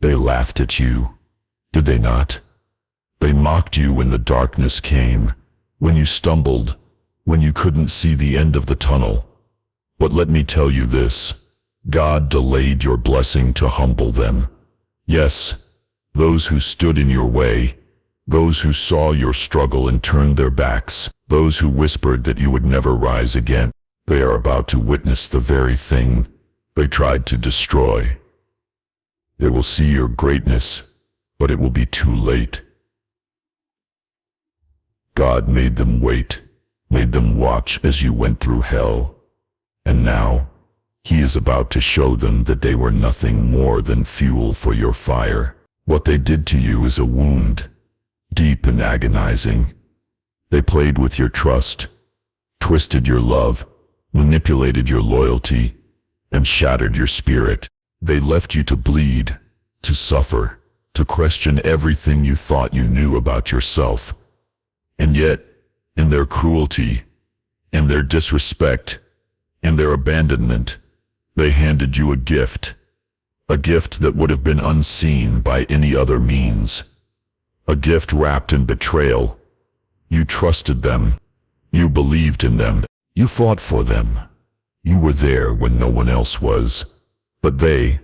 They laughed at you, did they not? They mocked you when the darkness came, when you stumbled, when you couldn't see the end of the tunnel. But let me tell you this, God delayed your blessing to humble them. Yes, those who stood in your way, those who saw your struggle and turned their backs, those who whispered that you would never rise again, they are about to witness the very thing they tried to destroy. They will see your greatness, but it will be too late. God made them wait, made them watch as you went through hell. And now, He is about to show them that they were nothing more than fuel for your fire. What they did to you is a wound, deep and agonizing. They played with your trust, twisted your love, manipulated your loyalty, and shattered your spirit. They left you to bleed, to suffer, to question everything you thought you knew about yourself. And yet, in their cruelty, in their disrespect, in their abandonment, they handed you a gift that would have been unseen by any other means. A gift wrapped in betrayal. You trusted them. You believed in them. You fought for them. You were there when no one else was. But they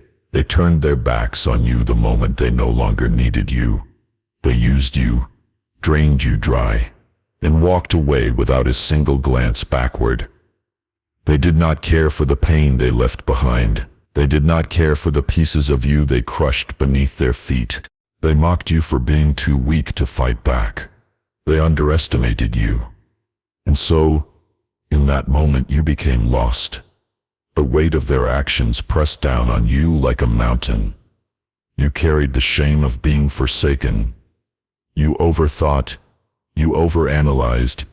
turned their backs on you the moment they no longer needed you. They used you, drained you dry, and walked away without a single glance backward. They did not care for the pain they left behind. They did not care for the pieces of you they crushed beneath their feet. They mocked you for being too weak to fight back. They underestimated you. And so, in that moment you became lost. The weight of their actions pressed down on you like a mountain. You carried the shame of being forsaken. You overthought. You overanalyzed.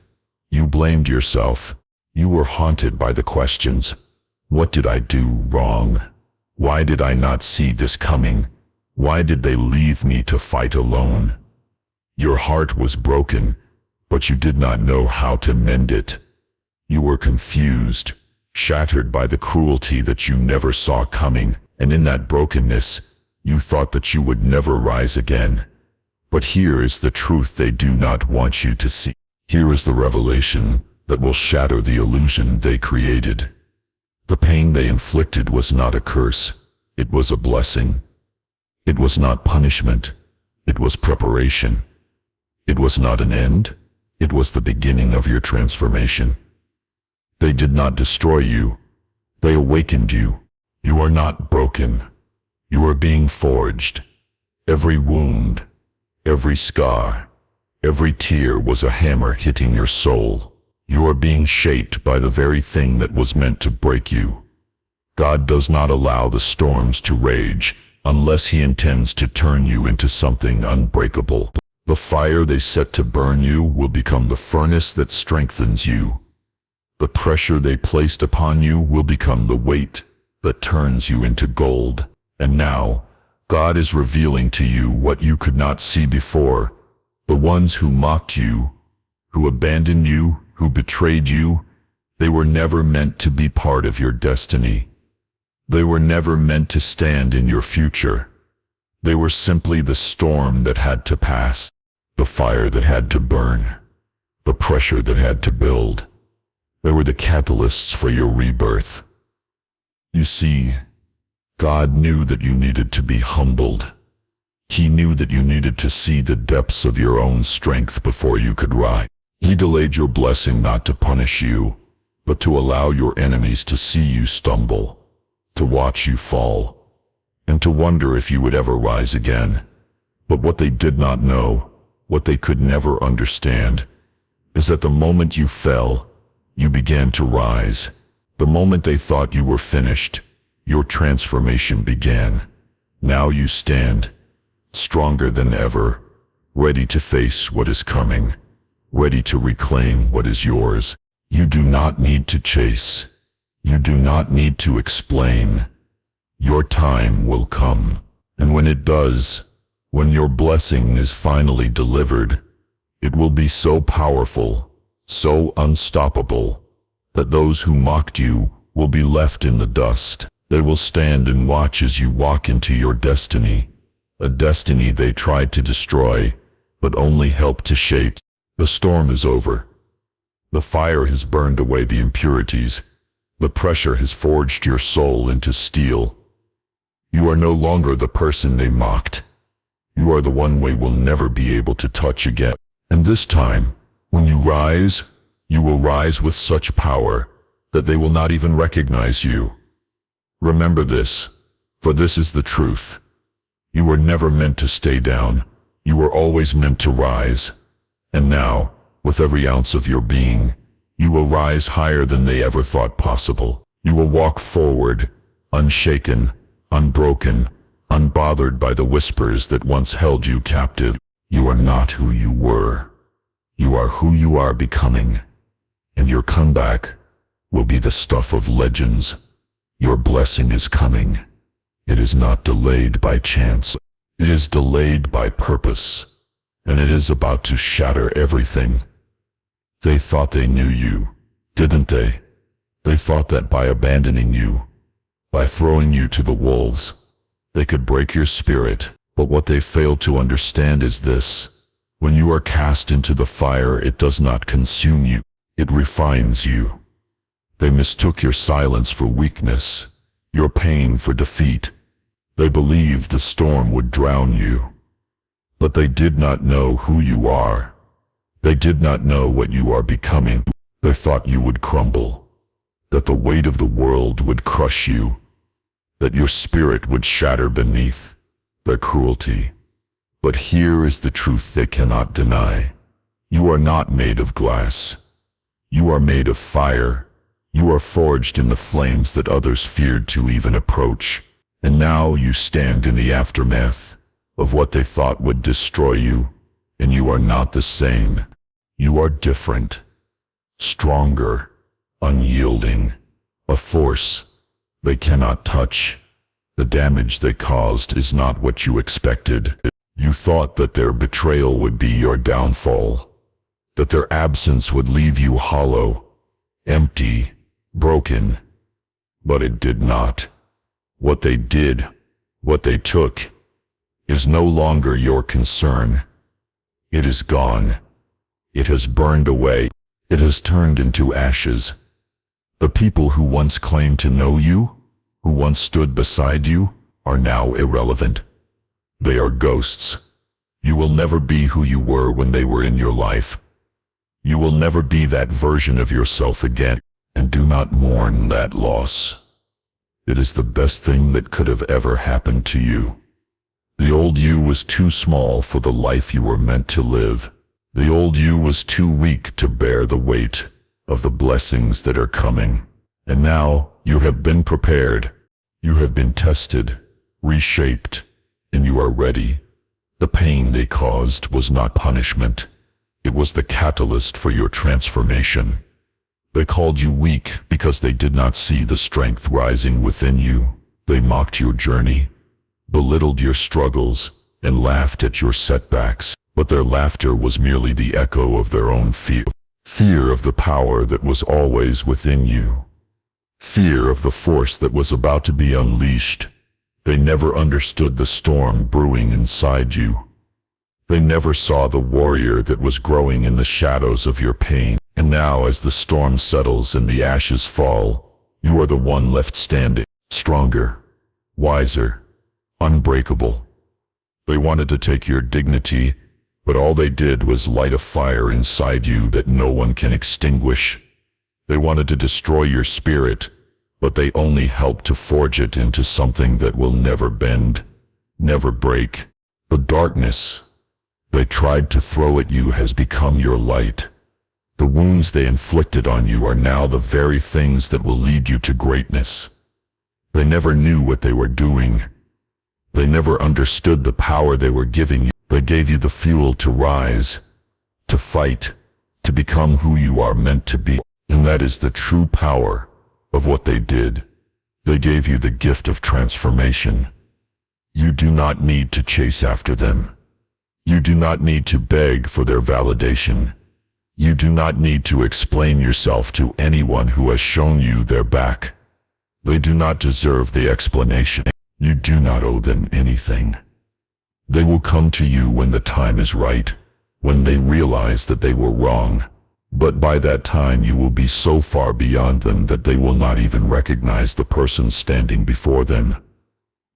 You blamed yourself. You were haunted by the questions. What did I do wrong? Why did I not see this coming? Why did they leave me to fight alone? Your heart was broken, but you did not know how to mend it. You were confused, shattered by the cruelty that you never saw coming, and in that brokenness, you thought that you would never rise again. But here is the truth they do not want you to see. Here is the revelation that will shatter the illusion they created. The pain they inflicted was not a curse, it was a blessing. It was not punishment, it was preparation. It was not an end, it was the beginning of your transformation. They did not destroy you, they awakened you. You are not broken, you are being forged. Every wound, every scar, every tear was a hammer hitting your soul. You are being shaped by the very thing that was meant to break you. God does not allow the storms to rage unless He intends to turn you into something unbreakable. The fire they set to burn you will become the furnace that strengthens you. The pressure they placed upon you will become the weight that turns you into gold. And now, God is revealing to you what you could not see before. The ones who mocked you, who abandoned you, who betrayed you, they were never meant to be part of your destiny. They were never meant to stand in your future. They were simply the storm that had to pass, the fire that had to burn, the pressure that had to build. They were the catalysts for your rebirth. You see, God knew that you needed to be humbled. He knew that you needed to see the depths of your own strength before you could rise. He delayed your blessing not to punish you, but to allow your enemies to see you stumble, to watch you fall, and to wonder if you would ever rise again. But what they did not know, what they could never understand, is that the moment you fell, you began to rise. The moment they thought you were finished, your transformation began. Now you stand, stronger than ever, ready to face what is coming, ready to reclaim what is yours. You do not need to chase. You do not need to explain. Your time will come, and when it does, when your blessing is finally delivered, it will be so powerful, so unstoppable, that those who mocked you will be left in the dust. They will stand and watch as you walk into your destiny, a destiny they tried to destroy, but only helped to shape. The storm is over. The fire has burned away the impurities. The pressure has forged your soul into steel. You are no longer the person they mocked. You are the one they will never be able to touch again. And this time, when you will rise with such power that they will not even recognize you. Remember this, for this is the truth. You were never meant to stay down. You were always meant to rise. And now, with every ounce of your being, you will rise higher than they ever thought possible. You will walk forward, unshaken, unbroken, unbothered by the whispers that once held you captive. You are not who you were. You are who you are becoming. And your comeback will be the stuff of legends. Your blessing is coming. It is not delayed by chance. It is delayed by purpose. And it is about to shatter everything. They thought they knew you, didn't they? They thought that by abandoning you, by throwing you to the wolves, they could break your spirit. But what they failed to understand is this. When you are cast into the fire, it does not consume you. It refines you. They mistook your silence for weakness, your pain for defeat. They believed the storm would drown you. But they did not know who you are. They did not know what you are becoming. They thought you would crumble, that the weight of the world would crush you, that your spirit would shatter beneath their cruelty. But here is the truth they cannot deny. You are not made of glass. You are made of fire. You are forged in the flames that others feared to even approach. And now you stand in the aftermath of what they thought would destroy you, and you are not the same. You are different, stronger, unyielding, a force they cannot touch. The damage they caused is not what you expected. You thought that their betrayal would be your downfall, that their absence would leave you hollow, empty, broken. But it did not. What they did, what they took, is no longer your concern. It is gone. It has burned away. It has turned into ashes. The people who once claimed to know you, who once stood beside you, are now irrelevant. They are ghosts. You will never be who you were when they were in your life. You will never be that version of yourself again, and do not mourn that loss. It is the best thing that could have ever happened to you. The old you was too small for the life you were meant to live. The old you was too weak to bear the weight of the blessings that are coming. And now you have been prepared. You have been tested, reshaped, and you are ready. The pain they caused was not punishment. It was the catalyst for your transformation. They called you weak because they did not see the strength rising within you. They mocked your journey, belittled your struggles, and laughed at your setbacks. But their laughter was merely the echo of their own fear. Fear of the power that was always within you. Fear of the force that was about to be unleashed. They never understood the storm brewing inside you. They never saw the warrior that was growing in the shadows of your pain. And now, as the storm settles and the ashes fall, you are the one left standing, stronger, wiser, unbreakable. They wanted to take your dignity, but all they did was light a fire inside you that no one can extinguish. They wanted to destroy your spirit, but they only helped to forge it into something that will never bend, never break. The darkness they tried to throw at you has become your light. The wounds they inflicted on you are now the very things that will lead you to greatness. They never knew what they were doing. They never understood the power they were giving you. They gave you the fuel to rise, to fight, to become who you are meant to be. And that is the true power of what they did. They gave you the gift of transformation. You do not need to chase after them. You do not need to beg for their validation. You do not need to explain yourself to anyone who has shown you their back. They do not deserve the explanation. You do not owe them anything. They will come to you when the time is right, when they realize that they were wrong. But by that time you will be so far beyond them that they will not even recognize the person standing before them.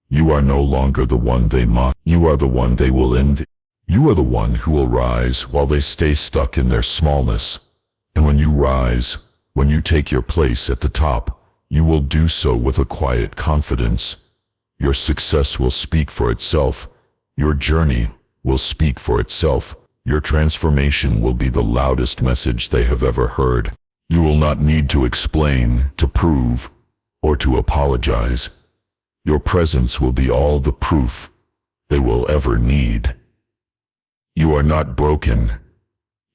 You are no longer the one they mock. You are the one they will envy. You are the one who will rise while they stay stuck in their smallness. And when you rise, when you take your place at the top, you will do so with a quiet confidence. Your success will speak for itself. Your journey will speak for itself. Your transformation will be the loudest message they have ever heard. You will not need to explain, to prove, or to apologize. Your presence will be all the proof they will ever need. You are not broken.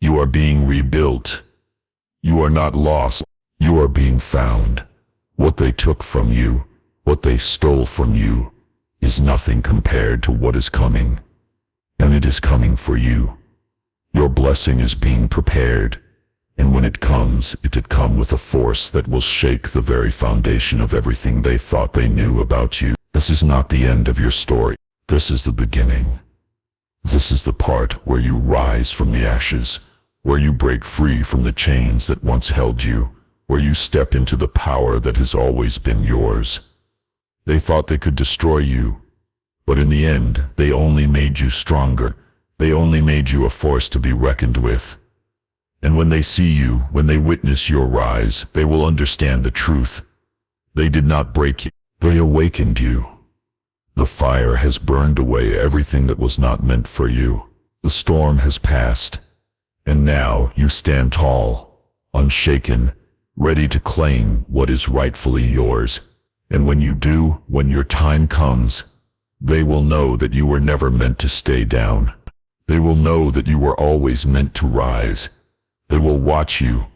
You are being rebuilt. You are not lost. You are being found. What they took from you, what they stole from you, is nothing compared to what is coming. And it is coming for you. Your blessing is being prepared, and when it comes, it will come with a force that will shake the very foundation of everything they thought they knew about you. This is not the end of your story. This is the beginning. This is the part where you rise from the ashes, where you break free from the chains that once held you, where you step into the power that has always been yours. They thought they could destroy you, but in the end, they only made you stronger. They only made you a force to be reckoned with. And when they see you, when they witness your rise, they will understand the truth. They did not break you. They awakened you. The fire has burned away everything that was not meant for you. The storm has passed. And now you stand tall, unshaken, ready to claim what is rightfully yours. And when you do, when your time comes, they will know that you were never meant to stay down. They will know that you were always meant to rise. They will watch you.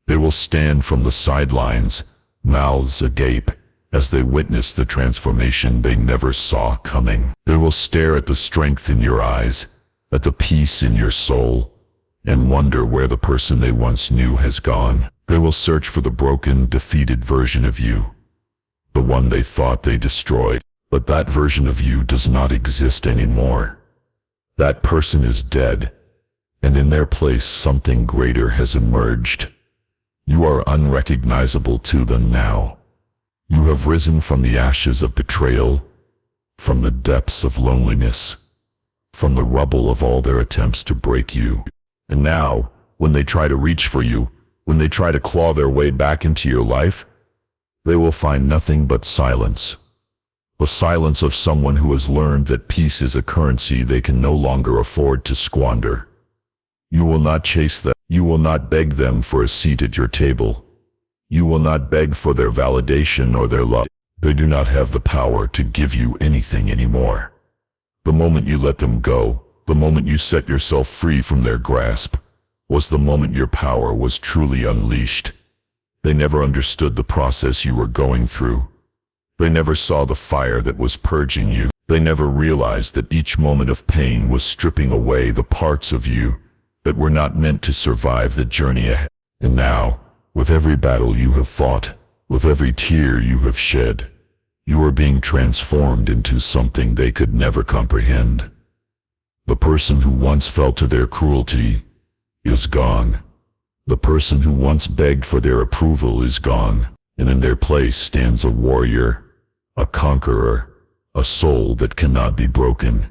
They will stand from the sidelines, mouths agape, as they witness the transformation they never saw coming. They will stare at the strength in your eyes, at the peace in your soul, and wonder where the person they once knew has gone. They will search for the broken, defeated version of you, the one they thought they destroyed. But that version of you does not exist anymore. That person is dead, and in their place something greater has emerged. You are unrecognizable to them now. You have risen from the ashes of betrayal, from the depths of loneliness, from the rubble of all their attempts to break you. And now, when they try to reach for you, when they try to claw their way back into your life, they will find nothing but silence. The silence of someone who has learned that peace is a currency they can no longer afford to squander. You will not chase them. You will not beg them for a seat at your table. You will not beg for their validation or their love. They do not have the power to give you anything anymore. The moment you let them go, the moment you set yourself free from their grasp, was the moment your power was truly unleashed. They never understood the process you were going through. They never saw the fire that was purging you. They never realized that each moment of pain was stripping away the parts of you that were not meant to survive the journey ahead. And now, with every battle you have fought, with every tear you have shed, you are being transformed into something they could never comprehend. The person who once fell to their cruelty is gone. The person who once begged for their approval is gone, and in their place stands a warrior, a conqueror, a soul that cannot be broken.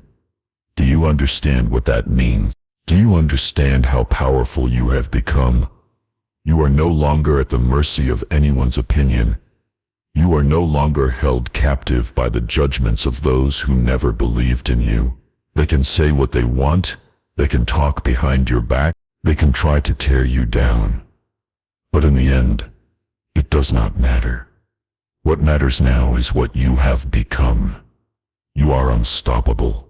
Do you understand what that means? Do you understand how powerful you have become? You are no longer at the mercy of anyone's opinion. You are no longer held captive by the judgments of those who never believed in you. They can say what they want. They can talk behind your back. They can try to tear you down. But in the end, it does not matter. What matters now is what you have become. You are unstoppable.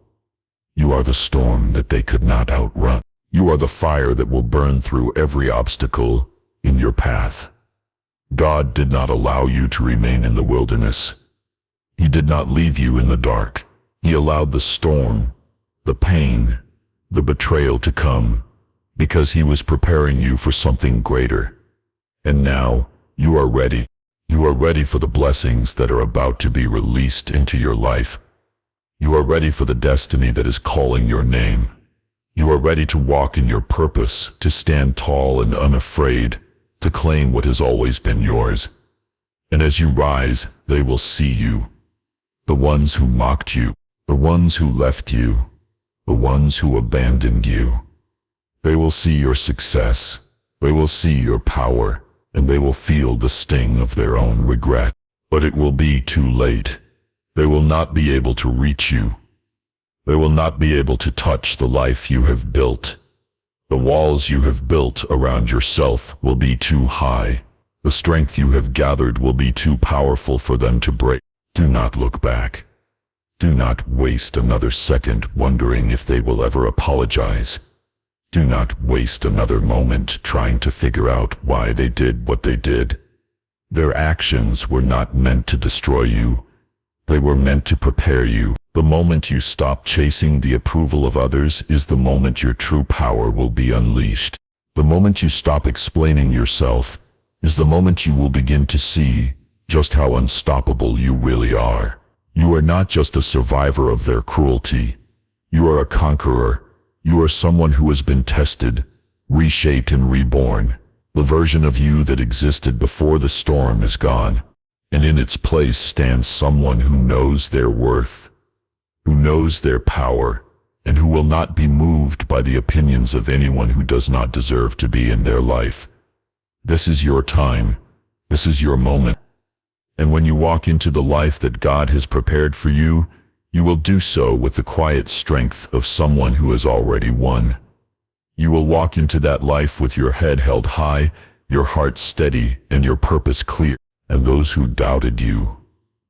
You are the storm that they could not outrun. You are the fire that will burn through every obstacle in your path. God did not allow you to remain in the wilderness. He did not leave you in the dark. He allowed the storm, the pain, the betrayal to come, because He was preparing you for something greater. And now, you are ready. You are ready for the blessings that are about to be released into your life. You are ready for the destiny that is calling your name. You are ready to walk in your purpose, to stand tall and unafraid, to claim what has always been yours. And as you rise, they will see you. The ones who mocked you, the ones who left you, the ones who abandoned you. They will see your success, they will see your power, and they will feel the sting of their own regret. But it will be too late. They will not be able to reach you. They will not be able to touch the life you have built. The walls you have built around yourself will be too high. The strength you have gathered will be too powerful for them to break. Do not look back. Do not waste another second wondering if they will ever apologize. Do not waste another moment trying to figure out why they did what they did. Their actions were not meant to destroy you. They were meant to prepare you. The moment you stop chasing the approval of others is the moment your true power will be unleashed. The moment you stop explaining yourself is the moment you will begin to see just how unstoppable you really are. You are not just a survivor of their cruelty. You are a conqueror. You are someone who has been tested, reshaped and reborn. The version of you that existed before the storm is gone, and in its place stands someone who knows their worth, who knows their power, and who will not be moved by the opinions of anyone who does not deserve to be in their life. This is your time. This is your moment. And when you walk into the life that God has prepared for you, you will do so with the quiet strength of someone who has already won. You will walk into that life with your head held high, your heart steady, and your purpose clear. And those who doubted you,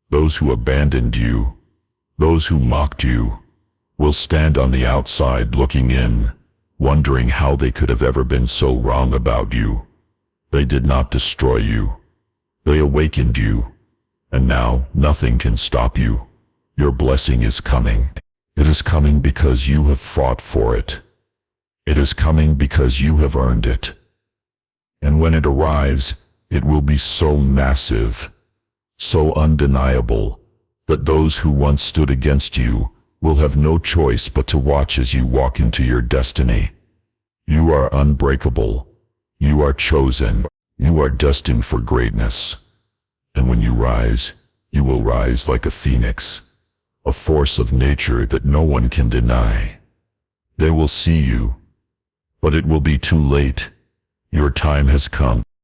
those who abandoned you, those who mocked you, will stand on the outside looking in, wondering how they could have ever been so wrong about you. They did not destroy you. They awakened you. And now nothing can stop you. Your blessing is coming. It is coming because you have fought for it. It is coming because you have earned it. And when it arrives, it will be so massive, so undeniable, that those who once stood against you will have no choice but to watch as you walk into your destiny. You are unbreakable. You are chosen. You are destined for greatness. And when you rise, you will rise like a phoenix, a force of nature that no one can deny. They will see you, but it will be too late. Your time has come.